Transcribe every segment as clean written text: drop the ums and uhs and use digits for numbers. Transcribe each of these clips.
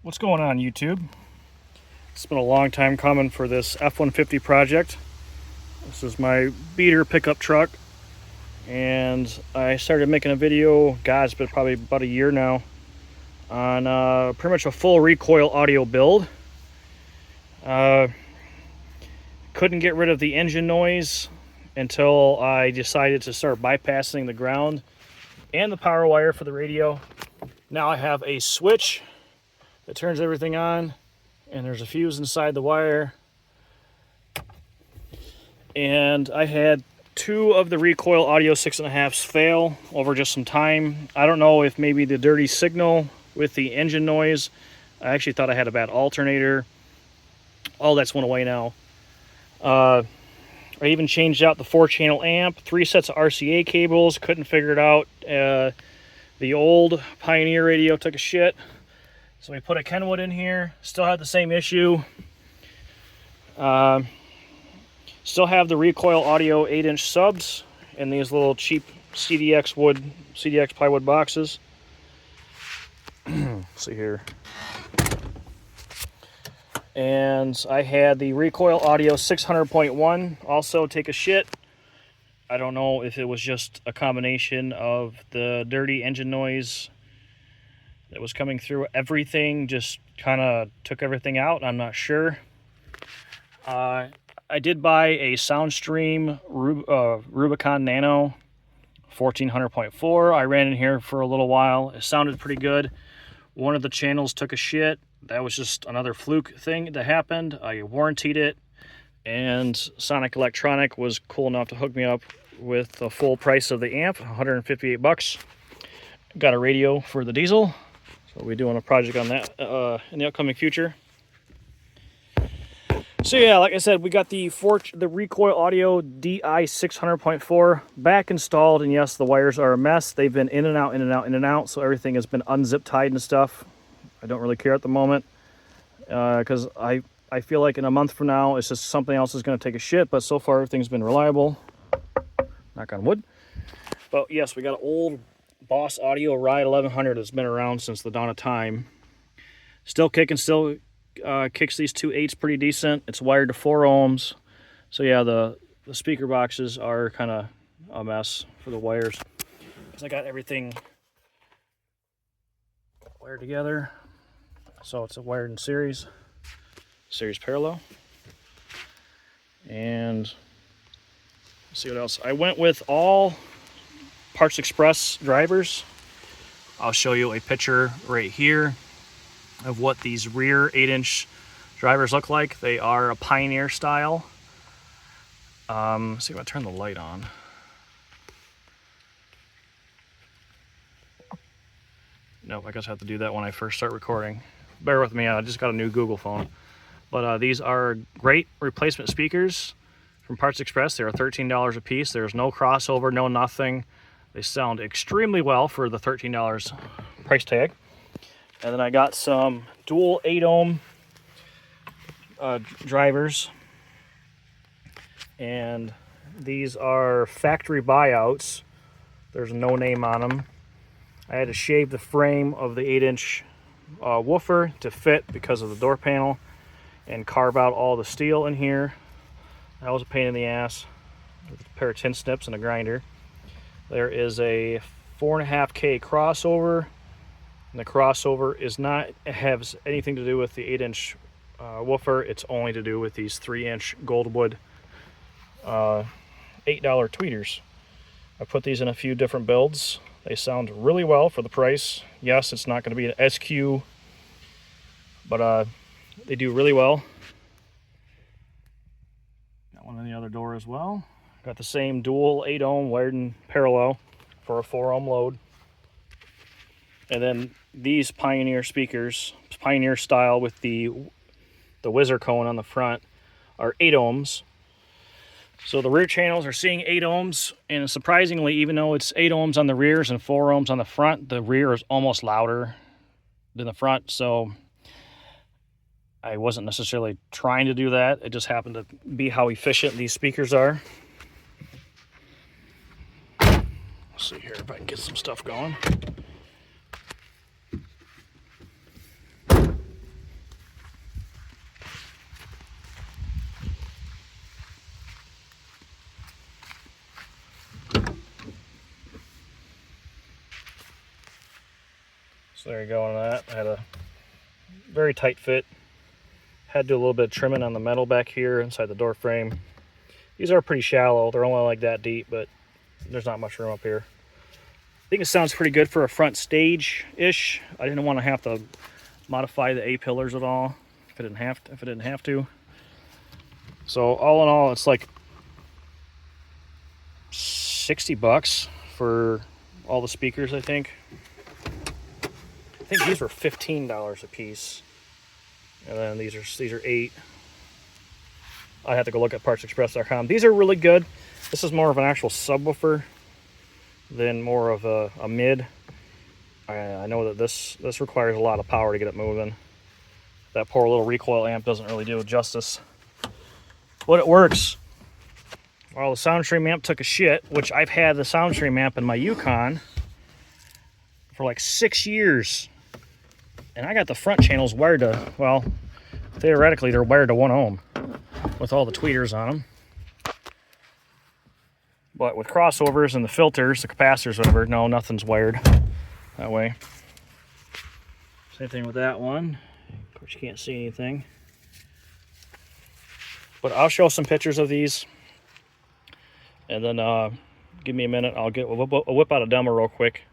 What's going on, YouTube? It's been a long time coming for this F-150 project. This is my beater pickup truck, and I started making a video, God, it's been probably about a year now, on pretty much a full recoil audio build. Couldn't get rid of the engine noise until I decided to start bypassing the ground and the power wire for the radio. Now I have a switch that turns everything on, and there's a fuse inside the wire. And I had two of the Recoil Audio 6.5s fail over just some time. I don't know if maybe the dirty signal with the engine noise. I actually thought I had a bad alternator. All that's went away now. I even changed out the 4-channel amp, 3 sets of RCA cables, couldn't figure it out. The old Pioneer radio took a shit. So we put a Kenwood in here, still had the same issue. Still have the Recoil Audio 8-inch subs in these little cheap CDX plywood boxes. Let's see here. And I had the Recoil Audio 600.1 also take a shit. I don't know if it was just a combination of the dirty engine noise that was coming through. Everything just kind of took everything out. I'm not sure. I did buy a Soundstream Rubicon Nano 1400.4. I ran in here for a little while. It sounded pretty good. One of the channels took a shit. That was just another fluke thing that happened. I warrantied it, and Sonic Electronic was cool enough to hook me up with the full price of the amp, $158. Got a radio for the diesel. So we'll be doing a project on that in the upcoming future. So yeah, like I said, we got the Recoil Audio DI 600.4 back installed, and yes, the wires are a mess. They've been in and out, in and out, in and out, so everything has been unzip tied and stuff. I don't really care at the moment, because I feel like in a month from now, it's just something else is going to take a shit, but so far everything's been reliable. Knock on wood. But yes, we got an old Boss Audio Riot 1100 that's been around since the dawn of time. Still kicking, still kicks these 2.8s pretty decent. It's wired to 4 ohms. So yeah, the speaker boxes are kind of a mess for the wires, because I got everything wired together. So it's wired in series parallel. And let's see what else. I went with all Parts Express drivers. I'll show you a picture right here of what these rear 8-inch drivers look like. They are a Pioneer style. Let's see if I turn the light on. Nope, I guess I have to do that when I first start recording. Bear with me, I just got a new Google phone. But these are great replacement speakers from Parts Express. They are $13 a piece. There's no crossover, no nothing. They sound extremely well for the $13 price tag. And then I got some dual 8-ohm drivers. And these are factory buyouts. There's no name on them. I had to shave the frame of the 8-inch woofer to fit because of the door panel, and carve out all the steel in here. That was a pain in the ass with a pair of tin snips and a grinder. There is a 4.5K crossover, and the crossover is not has anything to do with the 8-inch woofer. It's only to do with these 3-inch Goldwood $8 tweeters. I put these in a few different builds. They sound really well for the price. Yes, it's not going to be an SQ, but they do really well. Got one on the other door as well. Got the same dual 8-ohm wired in parallel for a 4-ohm load. And then these Pioneer speakers, Pioneer style with the whizzer cone on the front, are 8 ohms. So the rear channels are seeing 8 ohms, and surprisingly, even though it's 8 ohms on the rears and 4 ohms on the front, the rear is almost louder than the front. So I wasn't necessarily trying to do that. It just happened to be how efficient these speakers are. Let's see here if I can get some stuff going. So there you go on that. I had a very tight fit. Had to do a little bit of trimming on the metal back here inside the door frame. These are pretty shallow. They're only like that deep, but there's not much room up here. I think it sounds pretty good for a front stage-ish. I didn't want to have to modify the A-pillars at all if I didn't have to. So all in all, it's like $60 for all the speakers, I think. I think these were $15 a piece. And then these are $8. I have to go look at partsexpress.com. These are really good. This is more of an actual subwoofer than more of a mid. I know that this requires a lot of power to get it moving. That poor little recoil amp doesn't really do it justice. But it works. Well, the Soundstream amp took a shit, which I've had the Soundstream amp in my Yukon for like 6 years. And I got the front channels wired to, well, theoretically they're wired to 1 ohm with all the tweeters on them. But with crossovers and the filters, the capacitors, whatever, no, nothing's wired that way. Same thing with that one. Of course, you can't see anything. But I'll show some pictures of these. And then give me a minute. I'll whip out a demo real quick.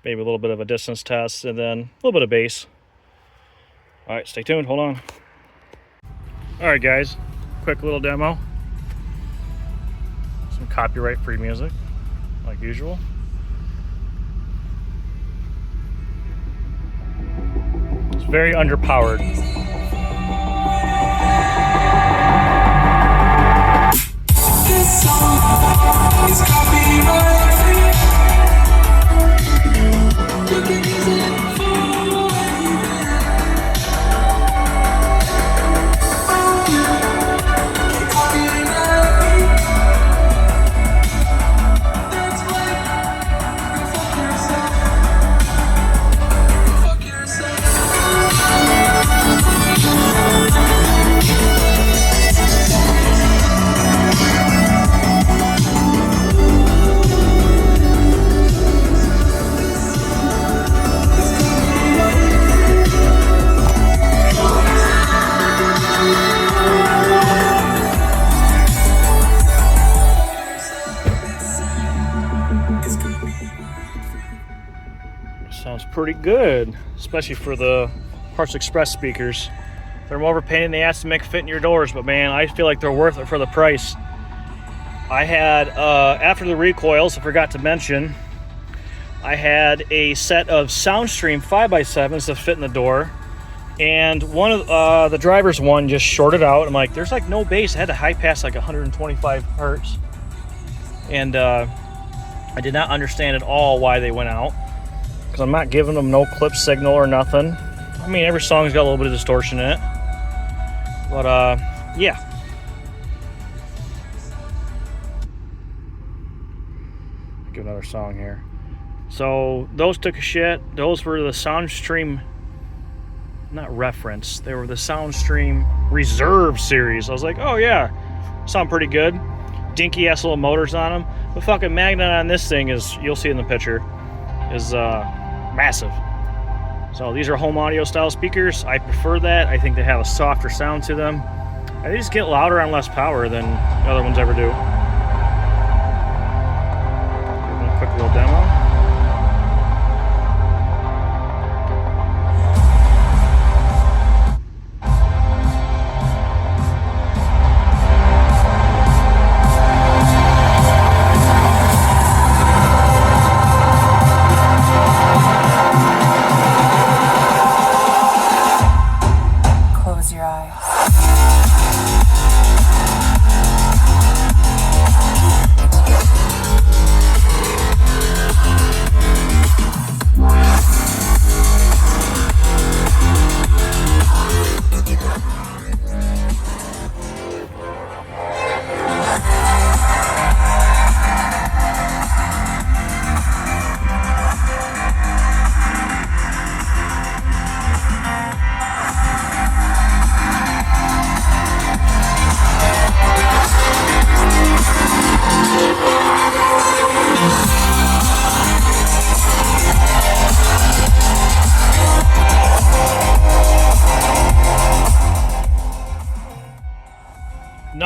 Maybe a little bit of a distance test, and then a little bit of bass. All right, stay tuned. Hold on. All right, guys. Quick little demo. Some copyright-free music, like usual. It's very underpowered. This song is copyright-free. You can use it for Sounds pretty good, especially for the Parts Express speakers. They're more of a pain in the ass to make fit in your doors, but man, I feel like they're worth it for the price. I had, after the recoils, I forgot to mention, I had a set of Soundstream 5x7s that fit in the door, and one of the driver's one just shorted out. I'm like, there's like no bass. I had to high pass like 125 hertz, and I did not understand at all why they went out. Because I'm not giving them no clip signal or nothing. I mean, every song's got a little bit of distortion in it. But, yeah. Give another song here. So, those took a shit. Those were the Soundstream, not reference, they were the Soundstream Reserve series. I was like, oh yeah, sound pretty good. Dinky ass little motors on them. The fucking magnet on this thing is, you'll see in the picture, is, massive. So these are home audio style speakers. I prefer that. I think they have a softer sound to them. And they just get louder on less power than the other ones ever do. Give them a quick little demo.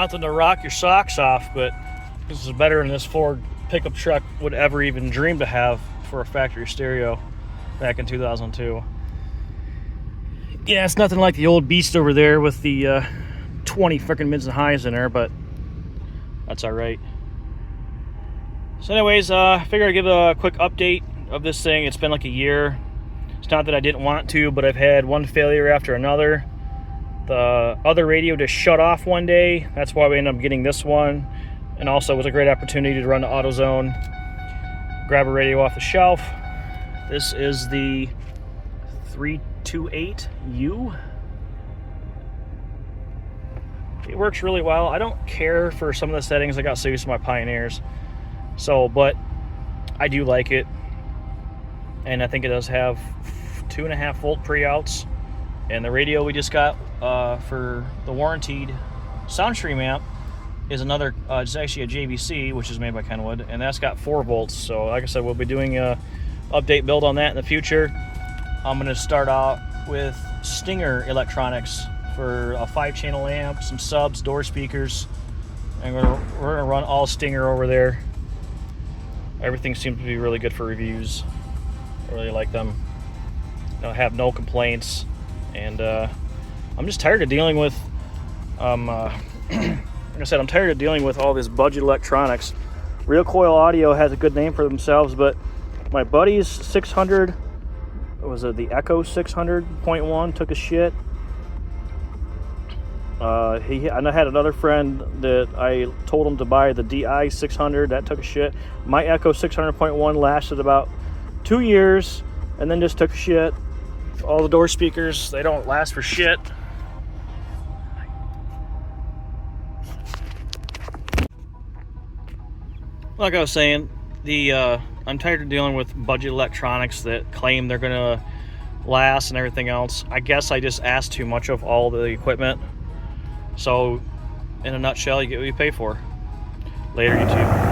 nothing to rock your socks off, but this is better than this Ford pickup truck would ever even dream to have for a factory stereo back in 2002. Yeah, it's nothing like the old beast over there with the 20 freaking mids and highs in there, but that's all right. So anyways, figured I'd give a quick update of this thing. It's been like a year. It's not that I didn't want to, but I've had one failure after another. The other radio just shut off one day. That's why we ended up getting this one. And also it was a great opportunity to run to AutoZone, grab a radio off the shelf. This is the 328U. It works really well. I don't care for some of the settings. I got so used to my Pioneers. So, but I do like it. And I think it does have 2.5 volt pre-outs. And the radio we just got for the warranted Soundstream amp is another, it's actually a JVC, which is made by Kenwood, and that's got 4 volts. So like I said, we'll be doing a update build on that in the future. I'm going to start out with Stinger electronics for a 5-channel amp, some subs, door speakers, and we're going to run all Stinger over there. Everything seems to be really good for reviews. I really like them. I have no complaints. And I'm just tired of dealing with, like I said, I'm tired of dealing with all this budget electronics. Recoil Audio has a good name for themselves, but my buddy's 600, was it the Echo 600.1, took a shit. And I had another friend that I told him to buy the DI 600, that took a shit. My Echo 600.1 lasted about 2 years and then just took a shit. All the door speakers, they don't last for shit. Like I was saying, I'm tired of dealing with budget electronics that claim they're gonna last and everything else. I guess I just asked too much of all the equipment. So, in a nutshell, you get what you pay for. Later, YouTube.